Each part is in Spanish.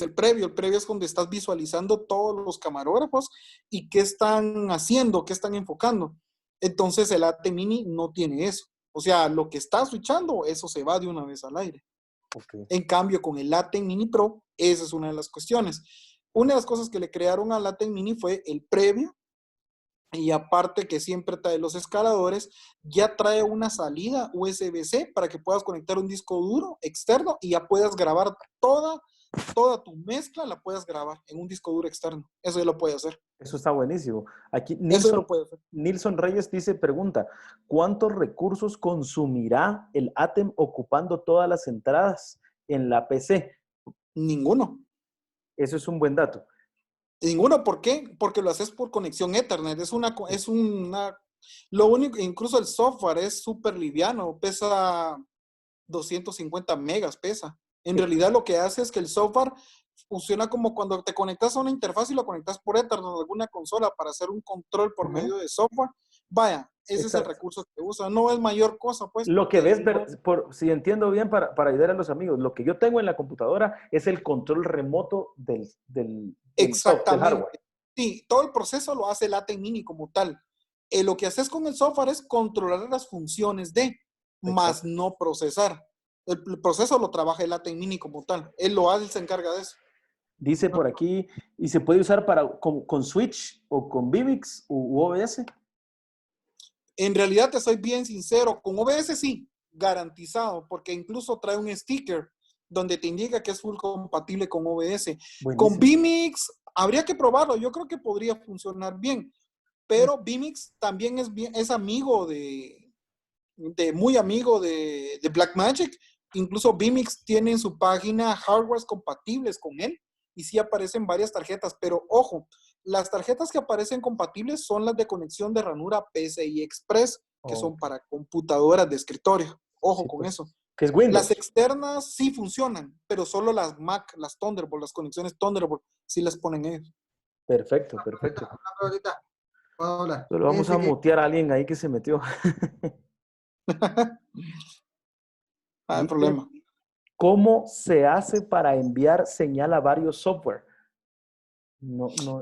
el previo es donde estás visualizando todos los camarógrafos y qué están haciendo, qué están enfocando. Entonces el ATEM Mini no tiene eso. O sea, lo que está switchando, eso se va de una vez al aire. Okay. En cambio, con el ATEM Mini Pro, esa es una de las cuestiones. Una de las cosas que le crearon al ATEM Mini fue el previo, y aparte que siempre trae los escaladores, ya trae una salida USB-C para que puedas conectar un disco duro externo y ya puedas grabar toda tu mezcla, la puedes grabar en un disco duro externo. Eso ya lo puede hacer. Eso está buenísimo. Aquí Eso ya lo puede hacer. Nilson Reyes pregunta, ¿cuántos recursos consumirá el ATEM ocupando todas las entradas en la PC? Ninguno. Eso es un buen dato. Ninguno, ¿por qué? Porque lo haces por conexión Ethernet. Lo único, incluso el software es súper liviano, pesa 250 megas, pesa. En realidad lo que hace es que el software funciona como cuando te conectas a una interfaz y lo conectas por Ethernet a alguna consola para hacer un control por medio de software. Vaya, ese Exacto. es el recurso que usa. No es mayor cosa, pues. Lo que ves, si entiendo bien, para ayudar a los amigos, lo que yo tengo en la computadora es el control remoto del software, del hardware. Sí, todo el proceso lo hace el ATEM Mini como tal. Lo que haces con el software es controlar las funciones más no procesar. El proceso lo trabaja el ATEM Mini como tal. Él se encarga de eso. Dice por aquí, ¿y se puede usar con Switch o con vMix u OBS? En realidad, te soy bien sincero, con OBS sí, garantizado, porque incluso trae un sticker donde te indica que es full compatible con OBS. Buenísimo. Con vMix habría que probarlo, yo creo que podría funcionar bien, pero vMix también es amigo muy amigo de Blackmagic. Incluso vMix tiene en su página hardwares compatibles con él y sí aparecen varias tarjetas, pero ojo, las tarjetas que aparecen compatibles son las de conexión de ranura PCI Express, que son para computadoras de escritorio. Ojo sí, con pues, eso. Que es Windows. Las externas sí funcionan, pero solo las Mac, las Thunderbolt, las conexiones Thunderbolt, sí las ponen ellos. Perfecto, perfecto. Hola. Solo vamos a mutear a alguien ahí que se metió. No hay problema. ¿Cómo se hace para enviar señal a varios software?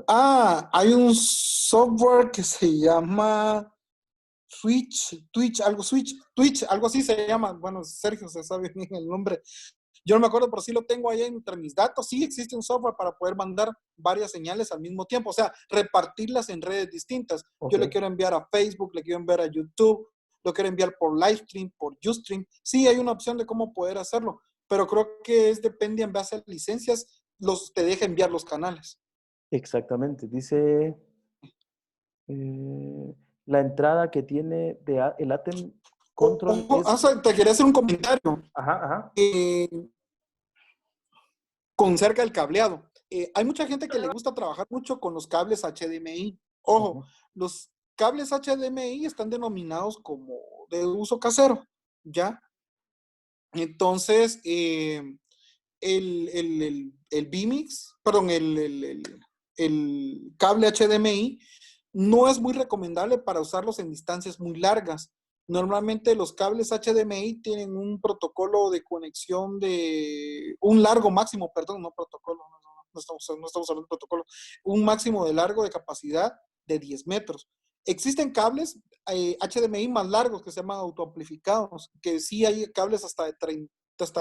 Hay un software que se llama Twitch, algo así se llama. Bueno, Sergio se sabe bien el nombre. Yo no me acuerdo, pero sí lo tengo ahí entre mis datos. Sí existe un software para poder mandar varias señales al mismo tiempo, o sea, repartirlas en redes distintas. Yo le quiero enviar a Facebook, le quiero enviar a YouTube, lo quiero enviar por Livestream, por Ustream. Sí, hay una opción de cómo poder hacerlo, pero creo que depende en base a licencias, te deja enviar los canales. Exactamente, dice la entrada que tiene el ATEM Control te quería hacer un comentario. Ajá. Con cerca del cableado. Hay mucha gente que le gusta trabajar mucho con los cables HDMI. Ojo, los cables HDMI están denominados como de uso casero, ¿ya? Entonces, el vMix, perdón, el cable HDMI no es muy recomendable para usarlos en distancias muy largas. Normalmente los cables HDMI tienen un protocolo de conexión de un largo máximo, perdón, no protocolo, no estamos hablando de protocolo, un máximo de largo de capacidad de 10 metros. Existen cables HDMI más largos que se llaman autoamplificados, que sí hay cables hasta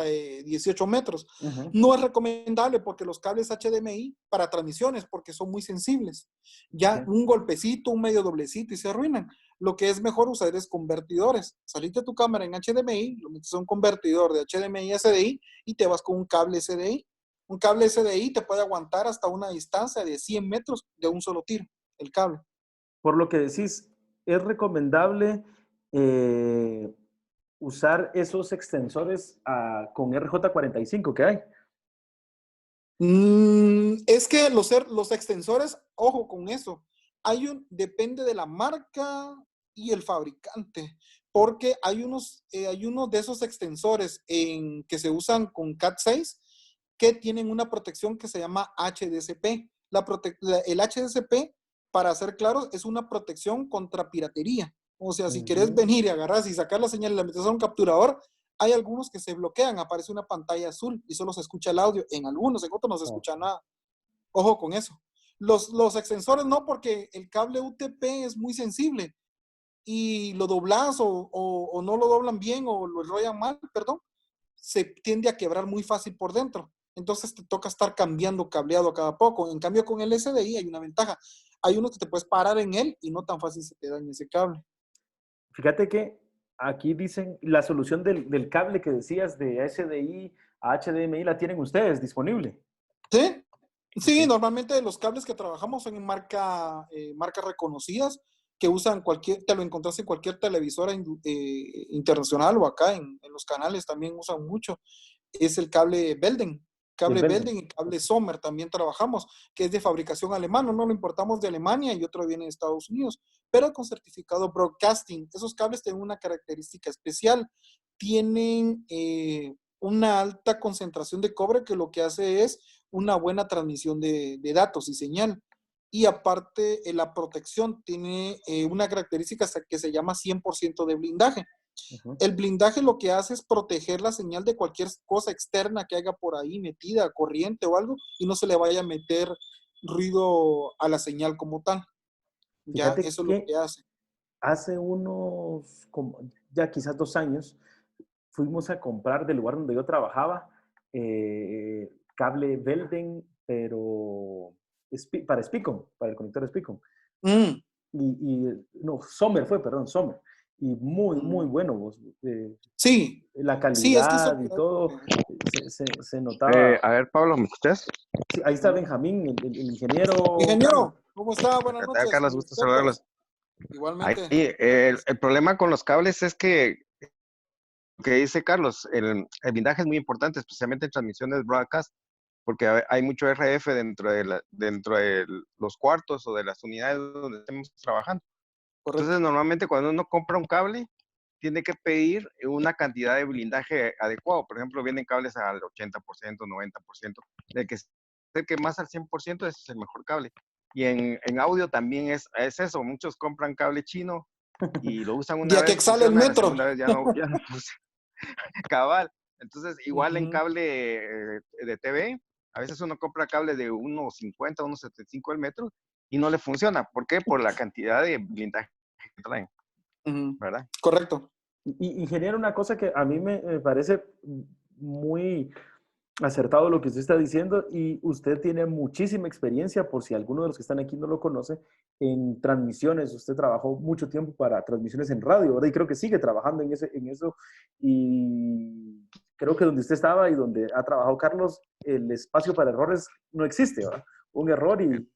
de 18 metros. No es recomendable porque los cables HDMI para transmisiones, porque son muy sensibles. Ya un golpecito, un medio doblecito y se arruinan. Lo que es mejor usar es convertidores. Saliste tu cámara en HDMI, lo metes a un convertidor de HDMI a SDI y te vas con un cable SDI. Un cable SDI te puede aguantar hasta una distancia de 100 metros de un solo tiro, el cable. Por lo que decís, es recomendable usar esos extensores con RJ45 que hay. Es que los extensores, ojo con eso, depende de la marca y el fabricante, porque hay unos de esos extensores que se usan con Cat6 que tienen una protección que se llama HDCP. El HDCP, para ser claros, es una protección contra piratería. O sea, si querés venir y agarrar y sacar la señal y la metes a un capturador, hay algunos que se bloquean, aparece una pantalla azul y solo se escucha el audio. En algunos, en otros no se escucha nada. Ojo con eso. Los extensores no, porque el cable UTP es muy sensible y lo doblas o no lo doblan bien o lo enrollan mal, perdón, se tiende a quebrar muy fácil por dentro. Entonces te toca estar cambiando cableado a cada poco. En cambio, con el SDI hay una ventaja. Hay uno que te puedes parar en él y no tan fácil se te daña ese cable. Fíjate que aquí dicen la solución del cable que decías de SDI a HDMI la tienen ustedes disponible. ¿Sí? Sí, Ok. normalmente los cables que trabajamos son en marcas reconocidas que usan te lo encontrás en cualquier televisora internacional o acá en los canales también usan mucho. Es el El cable Belden. Belden y cable Sommer también trabajamos, que es de fabricación alemana, no lo importamos de Alemania y otro viene de Estados Unidos, pero con certificado broadcasting. Esos cables tienen una característica especial, tienen una alta concentración de cobre que lo que hace es una buena transmisión de datos y señal. Y aparte, la protección tiene una característica que se llama 100% de blindaje. Ujú. El blindaje lo que hace es proteger la señal de cualquier cosa externa que haya por ahí metida, corriente o algo, y no se le vaya a meter ruido a la señal como tal. Ya, Fíjate eso es lo que que hace. hace unos, ya quizás 2 años, fuimos a comprar del lugar donde yo trabajaba cable Belden, pero para Spicon, para el conector Spicon. Mm. No, Sommer fue, perdón, Sommer. Y muy, muy bueno, vos. Sí, La sí, es que eso. calidad y todo se notaba. A ver, Pablo, ¿me escuchas? Sí, ahí está Benjamín, el ingeniero Carlos. Ingeniero, ¿cómo está? Buenas ¿Qué tal, noches. Carlos? Mis Gusto respetos. saludarlos. Ahí, Igualmente. el problema con los cables es que, lo que dice Carlos, el blindaje es muy importante, especialmente en transmisiones broadcast, porque hay mucho RF dentro de los cuartos o de las unidades donde estemos trabajando. Correcto. Entonces, normalmente cuando uno compra un cable, tiene que pedir una cantidad de blindaje adecuado. Por ejemplo, vienen cables al 80%, 90%. El que acerque más al 100%, ese es el mejor cable. Y en audio también es eso. Muchos compran cable chino y lo usan una Ya que vez, exhala el funciona, la metro. segunda vez ya no funciona. Cabal. Entonces, igual en Ujú. cable de TV, a veces uno compra cable de 1.50, 1.75 el metro y no le funciona. ¿Por qué? Por la cantidad de blindaje que traen, Ujú. ¿verdad? Correcto. Y ingeniero, una cosa que a mí me parece muy acertado lo que usted está diciendo y usted tiene muchísima experiencia, por si alguno de los que están aquí no lo conoce, en transmisiones. Usted trabajó mucho tiempo para transmisiones en radio, ¿verdad? Y creo que sigue trabajando en eso. Y creo que donde usted estaba y donde ha trabajado Carlos, el espacio para errores no existe, ¿verdad? Un error y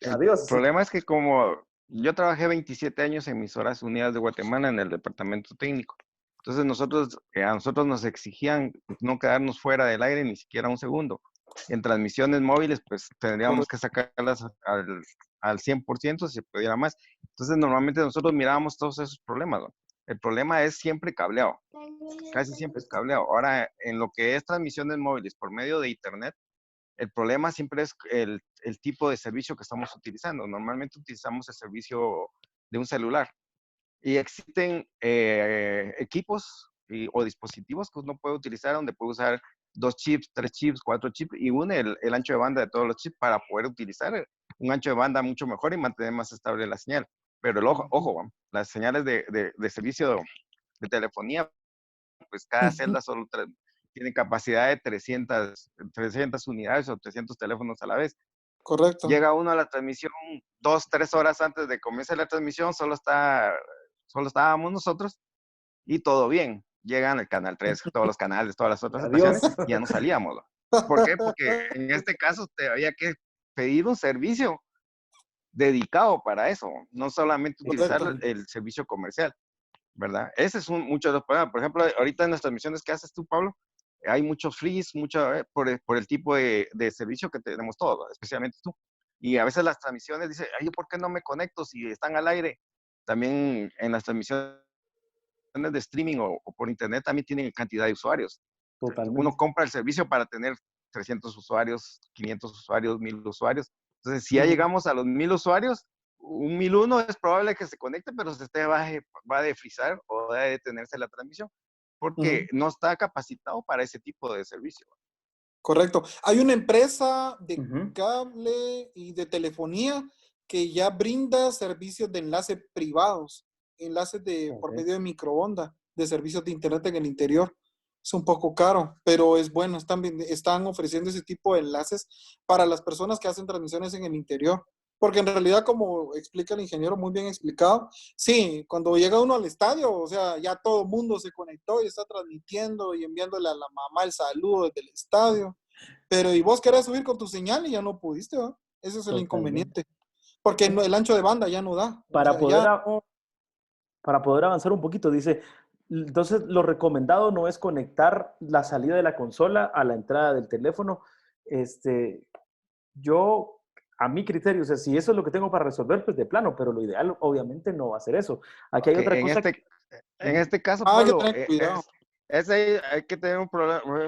El adiós. Así que, problema es que como yo trabajé 27 años en Emisoras Unidas de Guatemala en el departamento técnico, entonces a nosotros nos exigían no quedarnos fuera del aire ni siquiera un segundo. En transmisiones móviles, pues tendríamos que Correcto. sacarlas al 100% si se pudiera más. Entonces normalmente nosotros mirábamos todos esos problemas, ¿no? El problema es siempre cableado, casi siempre es cableado. Ahora, en lo que es transmisiones móviles por medio de Internet, el problema siempre es el tipo de servicio que estamos utilizando. Normalmente utilizamos el servicio de un celular y existen equipos o dispositivos que uno puede utilizar donde puede usar 2 chips, 3 chips, 4 chips y une el ancho de banda de todos los chips para poder utilizar un ancho de banda mucho mejor y mantener más estable la señal. Pero ojo, las señales de servicio de telefonía, pues cada Ujú. celda solo tiene capacidad de 300 unidades o 300 teléfonos a la vez. Correcto. Llega uno a la transmisión 2, 3 horas antes de comenzar la transmisión, solo estábamos nosotros y todo bien. Llegan el canal 3, todos los canales, todas las otras estaciones adiós. y ya no salíamos, ¿no? ¿Por qué? Porque en este caso te había que pedir un servicio dedicado para eso, no solamente utilizar Correcto. el servicio comercial, ¿verdad? Ese es mucho de los problemas. Por ejemplo, ahorita en las transmisiones que haces tú, Pablo, hay muchos freeze, por el tipo de servicio que tenemos todos, ¿no? Especialmente tú. Y a veces las transmisiones dicen, ay, ¿por qué no me conecto si están al aire? También en las transmisiones de streaming o por internet también tienen cantidad de usuarios. Uno Totalmente. compra el servicio para tener 300 usuarios, 500 usuarios, 1000 usuarios. Entonces, si ya Ujú. llegamos a los 1000 usuarios, un 1001 es probable que se conecte, pero va a defrizar o va a detenerse la transmisión. porque no está capacitado para ese tipo de servicio. Correcto. Hay una empresa de Ujú. cable y de telefonía que ya brinda servicios de enlace privados, enlaces por Ok. medio de microondas, de servicios de internet en el interior. Es un poco caro, pero es bueno. Están ofreciendo ese tipo de enlaces para las personas que hacen transmisiones en el interior. Porque en realidad, como explica el ingeniero, muy bien explicado, sí, cuando llega uno al estadio, o sea, ya todo el mundo se conectó y está transmitiendo y enviándole a la mamá el saludo desde el estadio. Pero y vos querés subir con tu señal y ya no pudiste, ¿va? Ese es el Totalmente. inconveniente. Porque el ancho de banda ya no da. O Para sea, poder, ya. para poder avanzar un poquito, dice, entonces lo recomendado no es conectar la salida de la consola a la entrada del teléfono. Este, yo, a mi criterio, o sea, si eso es lo que tengo para resolver, pues de plano, pero lo ideal obviamente no va a ser eso. Aquí hay Ok, otra cosa. en este caso, Hay que Pablo, tener cuidado. hay que tener un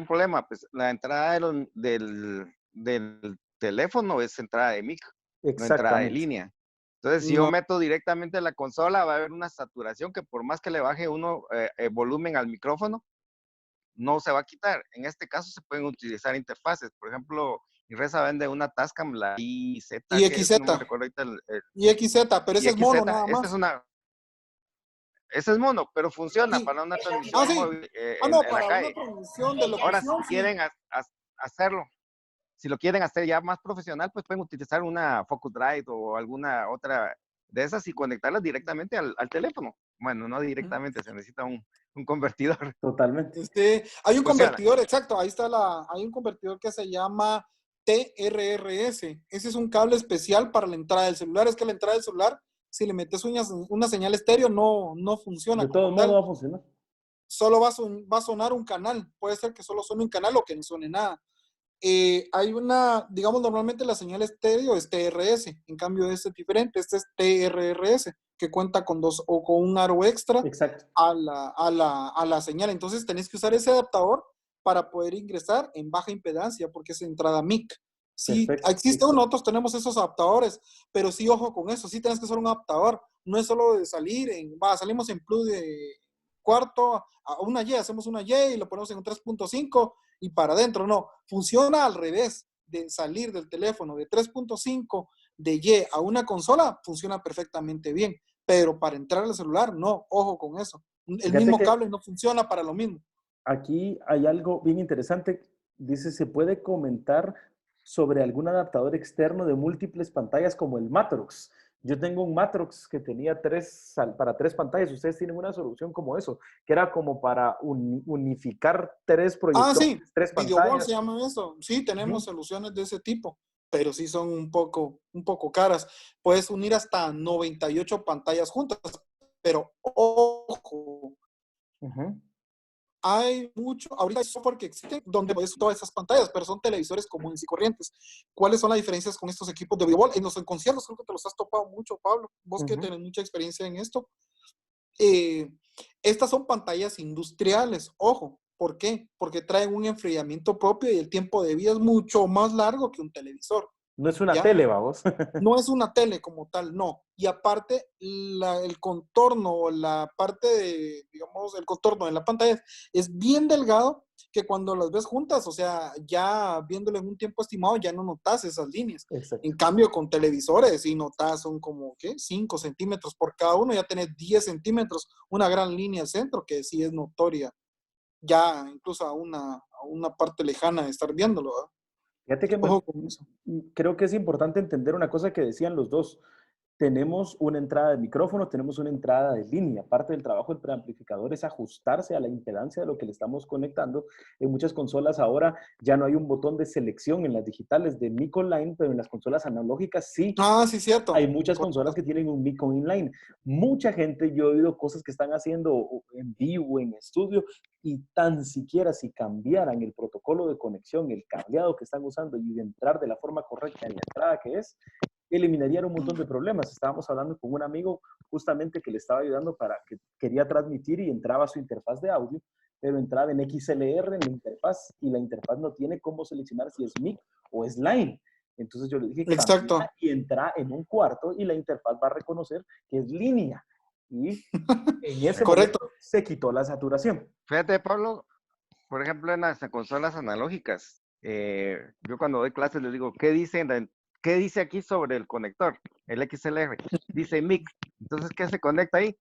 problema, pues la entrada del teléfono es entrada de mic, no entrada de Exactamente. línea. Entonces, si yo No. meto directamente la consola, va a haber una saturación que por más que le baje uno el volumen al micrófono, no se va a quitar. En este caso se pueden utilizar interfaces. Por ejemplo, Inresa vende una Tascam, la IZ, Y que es, no me XZ. recuerdo ahorita, Y XZ, pero y ese es mono XZ, nada más. ese es mono, pero funciona Sí. para una Ah, transmisión sí. móvil Ah, en no, la para una calle. transmisión de Ahora, si locución, sí. quieren hacerlo, si lo quieren hacer ya más profesional, pues pueden utilizar una Focusrite o alguna otra de esas y conectarlas directamente al teléfono. Bueno, no directamente, se necesita un convertidor. Totalmente. Hay un Funciona. convertidor, exacto, ahí está hay un convertidor que se llama TRRS. Ese es un cable especial para la entrada del celular. Es que la entrada del celular, si le metes una señal estéreo, no funciona De todo como modo tal. va a funcionar. Solo va a sonar un canal. Puede ser que solo suene un canal o que no suene nada. Hay digamos, normalmente la señal estéreo es TRS, en cambio este es diferente, este es TRRS, que cuenta con o con un aro extra Exacto. a la señal. Entonces tenés que usar ese adaptador para poder ingresar en baja impedancia, porque es entrada MIC. Sí, Perfecto. existe uno, nosotros tenemos esos adaptadores, pero sí, ojo con eso, sí tenés que usar un adaptador. No es solo de salir salimos en plus de cuarto a una Y, hacemos una Y y lo ponemos en un 3.5 y para adentro, no. Funciona al revés, de salir del teléfono de 3.5 de Y a una consola, funciona perfectamente bien, pero para entrar al celular, no, ojo con eso. El Fíjate mismo que cable no funciona para lo mismo. aquí hay algo bien interesante. Dice, se puede comentar sobre algún adaptador externo de múltiples pantallas como el Matrox. Yo tengo un Matrox que tenía para tres pantallas. Ustedes tienen una solución como eso, que era como para unificar tres Ah, proyectores, sí, tres Video Wall se pantallas. llama eso. Sí, tenemos Ujú. soluciones de ese tipo, pero sí son un poco caras. Puedes unir hasta 98 pantallas juntas, pero ojo, Ujú. ahorita hay software que existe donde ves todas esas pantallas, pero son televisores comunes y corrientes. ¿Cuáles son las diferencias con estos equipos de videoball? En los conciertos creo que te los has topado mucho, Pablo. Vos que Ujú. tenés mucha experiencia en esto. Eh, Estas son pantallas industriales, ojo. ¿Por qué? Porque traen un enfriamiento propio y el tiempo de vida es mucho más largo que un televisor, No es una ¿ya? tele, vamos. No es una tele como tal, no. Y aparte, el contorno o la parte de, digamos, el contorno de la pantalla es bien delgado que cuando las ves juntas, o sea, ya viéndolo en un tiempo estimado, ya no notas esas líneas. Exacto. En cambio, con televisores, sí notas, son como, ¿qué? 5 centímetros por cada uno, ya tenés 10 centímetros, una gran línea al centro que sí es notoria, ya incluso a una parte lejana de estar viéndolo, ¿verdad? Fíjate que Ojo con eso. creo que es importante entender una cosa que decían los dos. Tenemos una entrada de micrófono, tenemos una entrada de línea. Parte del trabajo del preamplificador es ajustarse a la impedancia de lo que le estamos conectando. En muchas consolas ahora ya no hay un botón de selección en las digitales de mic online, pero en las consolas analógicas sí. Ah, sí, cierto. Hay muchas consolas que tienen un mic inline. Mucha gente, yo he oído cosas que están haciendo en vivo, en estudio, y tan siquiera si cambiaran el protocolo de conexión, el cableado que están usando y de entrar de la forma correcta en la entrada que es, eliminarían un montón de problemas. Estábamos hablando con un amigo justamente que le estaba ayudando para que quería transmitir y entraba a su interfaz de audio, pero entraba en XLR en la interfaz y la interfaz no tiene cómo seleccionar si es mic o es line. Entonces yo le dije, cambia Exacto. y entra en un cuarto y la interfaz va a reconocer que es línea. Y en ese Correcto. momento se quitó la saturación. Fíjate, Pablo, por ejemplo, en las consolas analógicas, yo cuando doy clases les digo, ¿qué dice aquí sobre el conector? El XLR. Dice mic. Entonces, ¿qué se conecta ahí?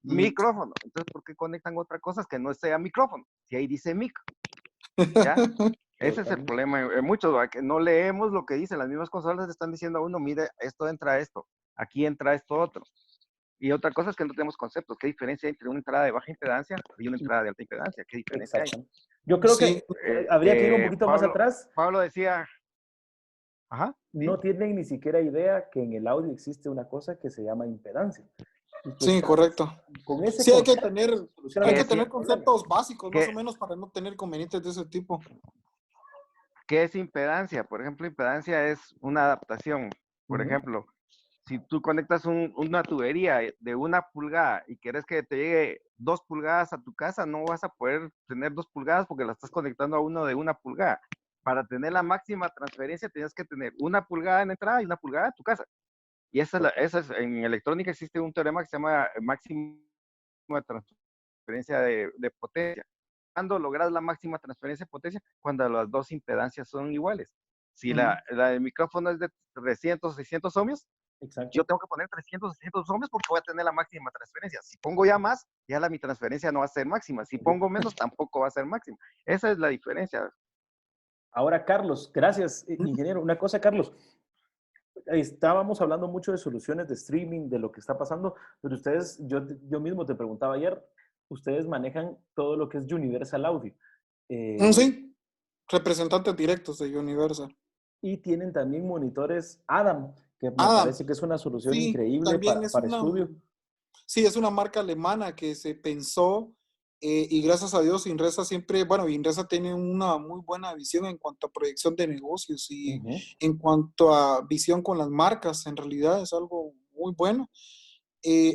Micrófono. Entonces, ¿por qué conectan otra cosa que no sea micrófono? Si ahí dice mic. ¿Ya? Ese es el problema en muchos, ¿va? Que no leemos lo que dicen. Las mismas consolas están diciendo a uno, mire, esto entra esto, aquí entra esto otro. Y otra cosa es que no tenemos conceptos. ¿Qué diferencia hay entre una entrada de baja impedancia y una entrada de alta impedancia? ¿Qué diferencia hay? Exacto. Yo creo Sí, que habría que ir un poquito más atrás. Pablo decía, ajá, ¿sí? No tienen ni siquiera idea que en el audio existe una cosa que se llama impedancia. Y que sí, correcto. con ese Sí, hay que concepto tener conceptos básicos, más ¿Qué? o menos, para no tener convenientes de ese tipo. ¿Qué es impedancia? Por ejemplo, impedancia es una adaptación. Por ejemplo, si tú conectas una tubería de 1 pulgada y quieres que te llegue 2 pulgadas a tu casa, no vas a poder tener 2 pulgadas porque la estás conectando a uno de 1 pulgada. Para tener la máxima transferencia tienes que tener 1 pulgada en entrada y 1 pulgada en tu casa. Y en electrónica existe un teorema que se llama máxima transferencia de potencia. ¿Cuándo logras la máxima transferencia de potencia? Cuando las dos impedancias son iguales. Si la del micrófono es de 300, 600 ohmios, yo tengo que poner 300, 600 ohmios porque voy a tener la máxima transferencia. Si pongo ya más, mi transferencia no va a ser máxima. Si pongo menos, tampoco va a ser máxima. Esa es la diferencia. Ahora, Carlos, gracias, ingeniero. Una cosa, Carlos, estábamos hablando mucho de soluciones de streaming, de lo que está pasando, pero ustedes, yo mismo te preguntaba ayer, ustedes manejan todo lo que es Universal Audio. Sí, representantes directos de Universal. Y tienen también monitores Adam, que me Adam, parece que es una solución sí, increíble también es para una, estudio. sí, es una marca alemana que se pensó y gracias a Dios Inresa siempre, bueno, Inresa tiene una muy buena visión en cuanto a proyección de negocios y en cuanto a visión con las marcas, en realidad es algo muy bueno.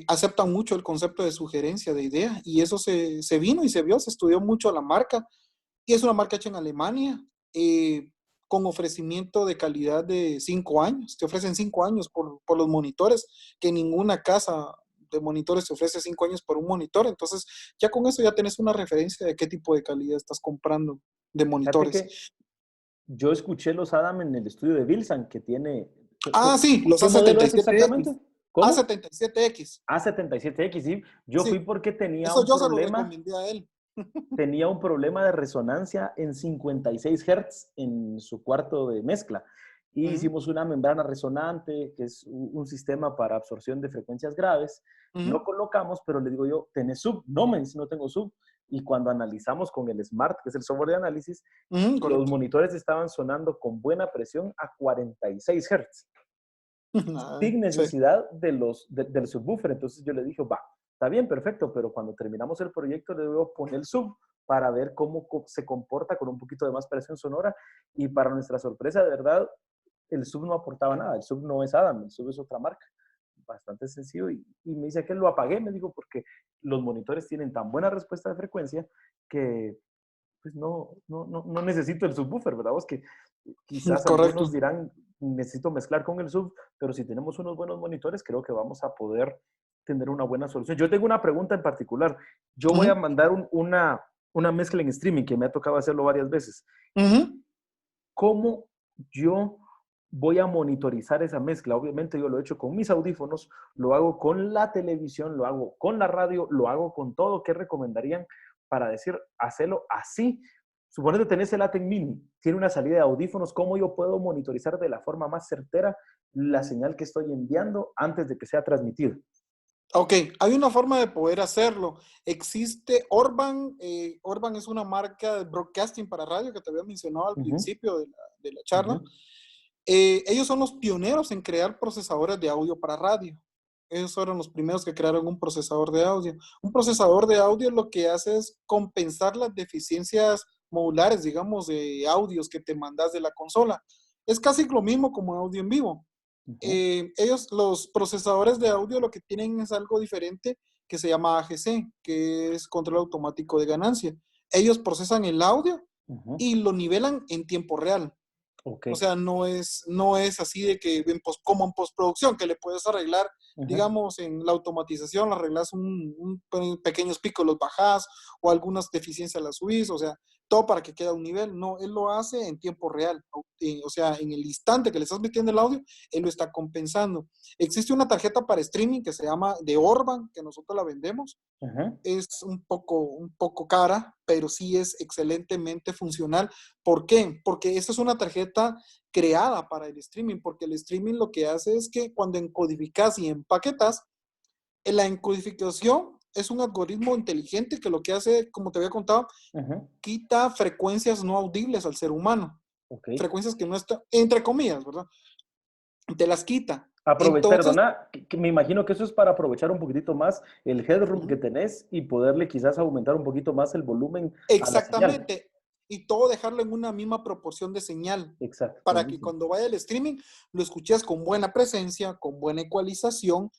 Aceptan mucho el concepto de sugerencia, de idea, y eso se vino y se vio, se estudió mucho la marca, y es una marca hecha en Alemania, con ofrecimiento de calidad de 5 años. Te ofrecen 5 años por los monitores, que ninguna casa de monitores te ofrece 5 años por un monitor. Entonces, ya con eso ya tenés una referencia de qué tipo de calidad estás comprando de monitores. Fíjate que yo escuché los Adam en el estudio de Vilsan, que tiene... Sí, los ¿Qué modelo es A77X. exactamente? ¿Cómo? A77X. A77X, sí. Yo fui Sí, porque tenía eso un yo se lo problema. recomendé a él. Tenía un problema de resonancia en 56 Hz en su cuarto de mezcla. Y hicimos una membrana resonante, que es un sistema para absorción de frecuencias graves. Lo colocamos, pero le digo yo, ¿tenés sub? No, me dice, no tengo sub. Y cuando analizamos con el SMART, que es el software de análisis, los monitores estaban sonando con buena presión a 46 Hz. Sin Sí. necesidad del subwoofer. Entonces yo le dije, va, está bien, perfecto, pero cuando terminamos el proyecto le debo poner el sub para ver cómo se comporta con un poquito de más presión sonora. Y para nuestra sorpresa, de verdad, el sub no aportaba nada. El sub no es Adam, el sub es otra marca. Bastante sencillo. Y me dice que lo apagué, me dijo, porque los monitores tienen tan buena respuesta de frecuencia que pues no necesito el subwoofer, ¿verdad? Vos que quizás Correcto. algunos dirán, necesito mezclar con el sub, pero si tenemos unos buenos monitores, creo que vamos a poder tener una buena solución. Yo tengo una pregunta en particular. Yo voy a mandar una mezcla en streaming, que me ha tocado hacerlo varias veces. ¿Cómo yo voy a monitorizar esa mezcla? Obviamente yo lo he hecho con mis audífonos, lo hago con la televisión, lo hago con la radio, lo hago con todo. ¿Qué recomendarían para decir, hacerlo así? Suponete tenés el ATEN Mini, tiene una salida de audífonos. ¿Cómo yo puedo monitorizar de la forma más certera la señal que estoy enviando antes de que sea transmitida? Ok, hay una forma de poder hacerlo. Existe Orban. Orban es una marca de broadcasting para radio que te había mencionado al principio de la charla. Ellos son los pioneros en crear procesadores de audio para radio. Ellos fueron los primeros que crearon un procesador de audio. Un procesador de audio lo que hace es compensar las deficiencias modulares, digamos, de audios que te mandas de la consola. Es casi lo mismo como audio en vivo. Ellos, los procesadores de audio, lo que tienen es algo diferente que se llama AGC, que es control automático de ganancia. Ellos procesan el audio y lo nivelan en tiempo real. Ok. O sea, no es así de que como en postproducción, que le puedes arreglar, Ajá. digamos, en la automatización, le arreglas pequeños picos, los bajás, o algunas deficiencias las subís, o sea, todo para que quede a un nivel. No, él lo hace en tiempo real. O sea, en el instante que le estás metiendo el audio, él lo está compensando. Existe una tarjeta para streaming que se llama de Orban, que nosotros la vendemos. Ajá. Es un poco cara, pero sí es excelentemente funcional. ¿Por qué? Porque esta es una tarjeta creada para el streaming, porque el streaming lo que hace es que cuando encodificas y empaquetas, en la encodificación es un algoritmo inteligente que lo que hace, como te había contado, Ajá. quita frecuencias no audibles al ser humano. Ok. Frecuencias que no están, entre comillas, ¿verdad? Te las quita. Entonces, Perdona, que me imagino que eso es para aprovechar un poquitito más el headroom que uh-huh. tenés y poderle quizás aumentar un poquito más el volumen a la señal. Exactamente. Y todo dejarlo en una misma proporción de señal Exacto, para que buenísimo. cuando vaya el streaming lo escuches con buena presencia, con buena ecualización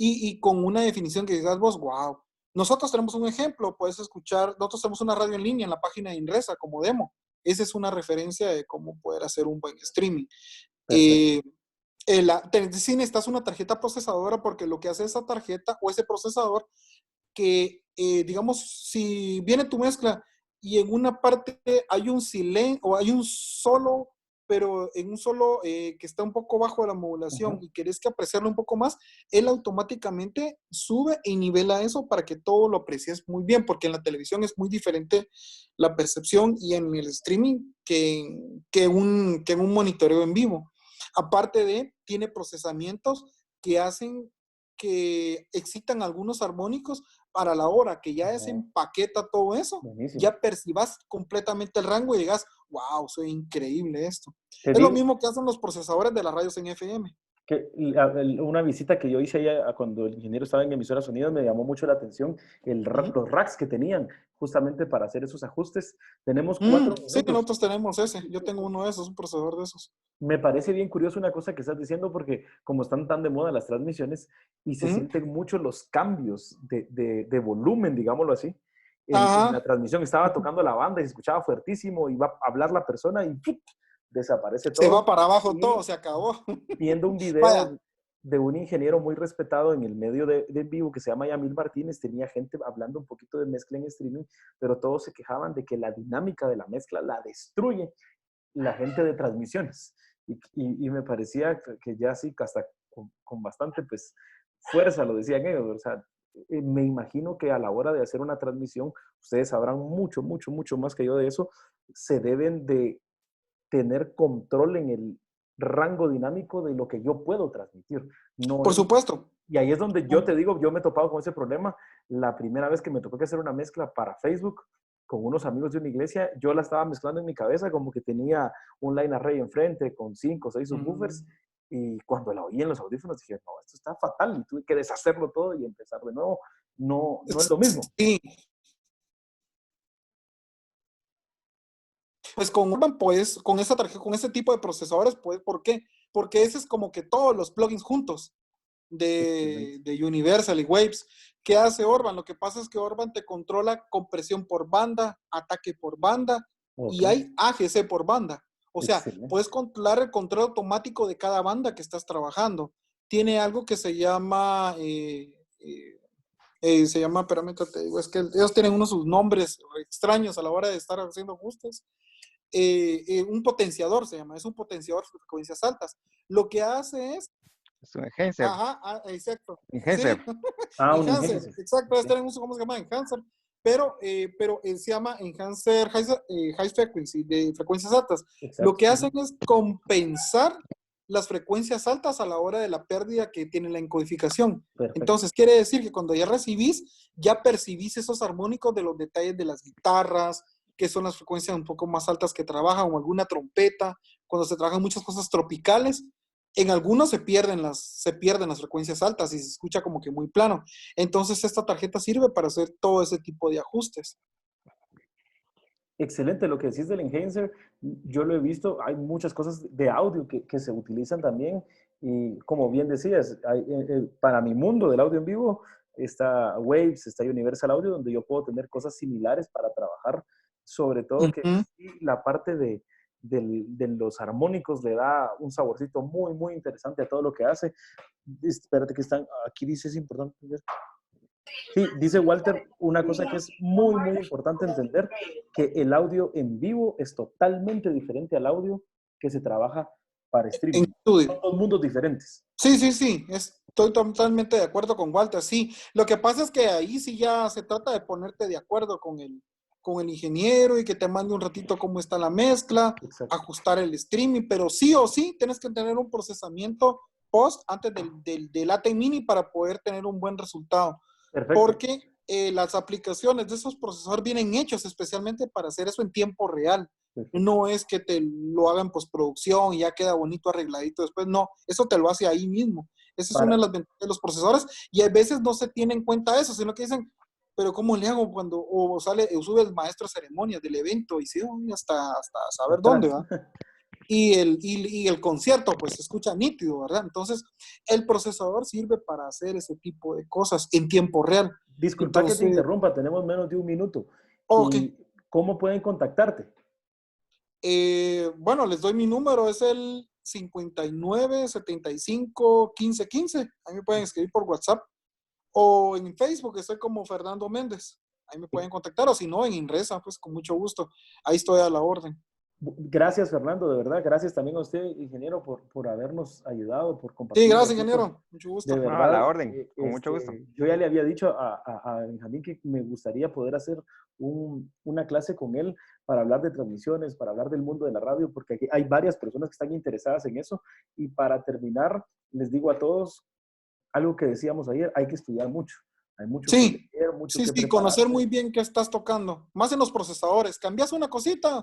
y con una definición que digas vos, wow. Nosotros tenemos un ejemplo, puedes escuchar, nosotros tenemos una radio en línea en la página de Inresa como demo. Esa es una referencia de cómo poder hacer un buen streaming. Perfecto. Sí necesitas una tarjeta procesadora porque lo que hace esa tarjeta o ese procesador que, digamos, si viene tu mezcla y en una parte hay un silencio o hay un solo, pero en un solo que está un poco bajo de la modulación Ajá. y querés que apreciarlo un poco más, él automáticamente sube y nivela eso para que todo lo aprecies muy bien, porque en la televisión es muy diferente la percepción y en el streaming que en un monitoreo en vivo. Aparte de, tiene procesamientos que hacen que excitan algunos armónicos para la hora que ya se Ajá. empaqueta todo eso, Buenísimo. ya percibas completamente el rango y digas, wow, soy increíble esto. Te Es lo digo mismo que hacen los procesadores de las radios en FM. que una visita que yo hice allá cuando el ingeniero estaba en Emisoras Unidas me llamó mucho la atención Uh-huh. los racks que tenían justamente para hacer esos ajustes. Tenemos cuatro Sí, ejemplos. nosotros tenemos ese. Yo tengo uno de esos, un procesador de esos. Me parece bien curioso una cosa que estás diciendo porque como están tan de moda las transmisiones y se Uh-huh. sienten mucho los cambios de volumen, digámoslo así, en la Ajá. transmisión estaba tocando la banda y se escuchaba fuertísimo, iba a hablar la persona y ¡pum! Desaparece Se va todo. para abajo todo, Y se acabó. viendo un Vaya, video de un ingeniero muy respetado en el medio de en vivo que se llama Yamil Martínez, tenía gente hablando un poquito de mezcla en streaming, pero todos se quejaban de que la dinámica de la mezcla la destruye la gente de transmisiones. Y me parecía que ya sí, hasta con bastante pues, fuerza lo decían ellos. O sea, me imagino que a la hora de hacer una transmisión, ustedes sabrán mucho, mucho, mucho más que yo de eso, se deben de tener control en el rango dinámico de lo que yo puedo transmitir. No por es, supuesto. y ahí es donde yo te digo, yo me he topado con ese problema. La primera vez que me tocó que hacer una mezcla para Facebook con unos amigos de una iglesia, yo la estaba mezclando en mi cabeza como que tenía un line array enfrente con 5 o 6 subwoofers. Y cuando la oí en los audífonos dije, no, esto está fatal. Y tuve que deshacerlo todo y empezar de nuevo. No, no es lo mismo. Sí, pues con Urban, pues, con esa tarjeta, con ese tipo de procesadores, pues, ¿por qué? Porque ese es como que todos los plugins juntos Excelente. de Universal y Waves. ¿Qué hace Orban? Lo que pasa es que Orban te controla compresión por banda, ataque por banda Ok, y hay AGC por banda. O sea, excelente. puedes controlar el control automático de cada banda que estás trabajando. Tiene algo que se llama, espérame que te digo, es que ellos tienen unos sus nombres extraños a la hora de estar haciendo ajustes. Un potenciador se llama, es un potenciador de frecuencias altas. Lo que hace es, Es un enhancer. ajá, exacto, Enhancer. sí, Ah, un enhancer, enhancer. exacto, Ok, este en uso, ¿cómo se llama? Enhancer, pero se llama enhancer high frequency, de frecuencias altas. Lo exacto. que hacen Ujú. es compensar las frecuencias altas a la hora de la pérdida que tiene la encodificación. Perfecto. Entonces, quiere decir que cuando ya recibís, ya percibís esos armónicos de los detalles de las guitarras, que son las frecuencias un poco más altas que trabajan, o alguna trompeta, cuando se trabajan muchas cosas tropicales, en algunos se pierden las frecuencias altas y se escucha como que muy plano. Entonces, esta tarjeta sirve para hacer todo ese tipo de ajustes. Excelente, lo que decís del enhancer, yo lo he visto, hay muchas cosas de audio que se utilizan también y como bien decías, para mi mundo del audio en vivo está Waves, está Universal Audio, donde yo puedo tener cosas similares para trabajar, sobre todo que Ujú. la parte de los armónicos, le da un saborcito muy, muy interesante a todo lo que hace. Espérate que están, aquí dice, es importante entender. Sí, dice Walter, una cosa que es muy, muy importante entender, que el audio en vivo es totalmente diferente al audio que se trabaja para streaming. En estudio. Son dos mundos diferentes. Sí, sí, sí, estoy totalmente de acuerdo con Walter, sí. Lo que pasa es que ahí sí ya se trata de ponerte de acuerdo con el ingeniero y que te mande un ratito cómo está la mezcla, Exacto. ajustar el streaming, pero sí o sí tienes que tener un procesamiento post antes del ATEM Mini para poder tener un buen resultado. Perfecto. Porque las aplicaciones de esos procesadores vienen hechos especialmente para hacer eso en tiempo real. Perfecto. No es que te lo hagan en postproducción y ya queda bonito arregladito después, no, eso te lo hace ahí mismo. Esa es una de las ventajas de los procesadores y a veces no se tiene en cuenta eso, sino que dicen, pero ¿cómo le hago cuando o sale o sube el maestro de ceremonias del evento y sí, hasta saber dónde va? Y el concierto pues se escucha nítido, ¿verdad? Entonces el procesador sirve para hacer ese tipo de cosas en tiempo real. Disculpa Entonces, que te interrumpa, tenemos menos de un minuto. Ok. ¿Y cómo pueden contactarte? Bueno, les doy mi número, es el 59 75 15 15. Ahí me pueden escribir por WhatsApp o en Facebook, estoy como Fernando Méndez. Ahí me pueden contactar o si no, en Inresa, pues con mucho gusto. Ahí estoy a la orden. Gracias, Fernando, de verdad. Gracias también a usted, ingeniero, por habernos ayudado, por compartir. Sí, gracias, ingeniero. Mucho gusto. De verdad. A la orden, con mucho gusto. Yo ya le había dicho a Benjamín que me gustaría poder hacer una clase con él para hablar de transmisiones, para hablar del mundo de la radio, porque aquí hay varias personas que están interesadas en eso. Y para terminar, les digo a todos algo que decíamos ayer, hay que estudiar mucho. Hay mucho Sí, que leer, mucho sí, que sí, prepararse. conocer muy bien qué estás tocando. Más en los procesadores. Cambias una cosita,